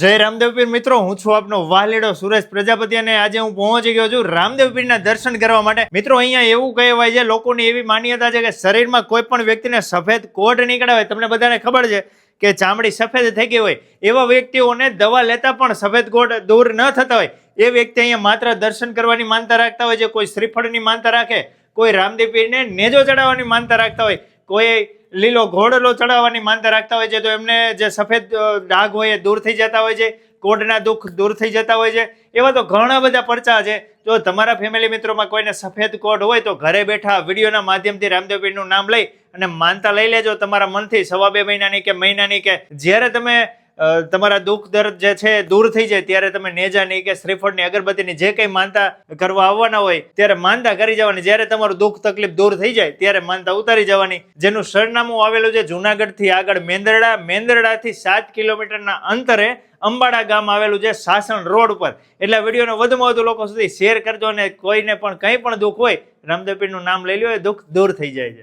જય રામદેવ પીર મિત્રો, હું છું આપનો વાલેડો સુરેશ પ્રજાપતિ અને આજે હું પહોંચી ગયો છું રામદેવ પીરના દર્શન કરવા માટે। મિત્રો અહીંયા એવું કહેવાય છે, લોકોની એવી માન્યતા છે કે શરીરમાં કોઈ પણ વ્યક્તિને સફેદ કોઢ નીકળ્યા હોય, તમને બધાને ખબર છે કે ચામડી સફેદ થઈ ગઈ હોય, એવા વ્યક્તિઓને દવા લેતા પણ સફેદ કોઢ દૂર ન થતા હોય, એ વ્યક્તિ અહીંયા માત્ર દર્શન કરવાની માનતા રાખતા હોય છે। કોઈ શ્રીફળની માનતા રાખે, કોઈ રામદેવ પીરને નેજો ચડાવવાની માનતા રાખતા હોય, કોઈ લીલો ઘોડલો ચડાવવાની માનતા રાખતા હોય છે, તો એમને જે સફેદ ડાઘ હોય એ દૂર થઈ જતા હોય છે, કોઢના દુઃખ દૂર થઈ જતા હોય છે। એવા તો ઘણા બધા પરચા છે। જો તમારા ફેમિલી મિત્રોમાં કોઈને સફેદ કોઢ હોય તો ઘરે બેઠા વિડીયોના માધ્યમથી રામદેવ પીરનું નામ લઈ અને માનતા લઈ લેજો તમારા મનથી। 2.5 મહિનાની કે મહિનાની કે જ્યારે તમે તમારા દુઃખ દર્દ જે છે દૂર થઈ જાય ત્યારે તમે નેજાની કે શ્રીફળની અગરબત્તીની જે કંઈ માનતા કરવા આવવાના હોય ત્યારે માનતા કરી જવાની। જ્યારે તમારું દુઃખ તકલીફ દૂર થઈ જાય ત્યારે માનતા ઉતારી જવાની। જેનું સરનામું આવેલું છે જુનાગઢથી આગળ મેંદરડા, મેંદરડાથી 7 કિલોમીટરના અંતરે અંબાડા ગામ આવેલું છે, સાસણ રોડ ઉપર। એટલે વિડીયોનો વધુમાં વધુ લોકો સુધી શેર કરજો અને કોઈને પણ કંઈ પણ દુઃખ હોય રામદેવ પીરનું નામ લઈ લો, એ દુઃખ દૂર થઈ જાય છે।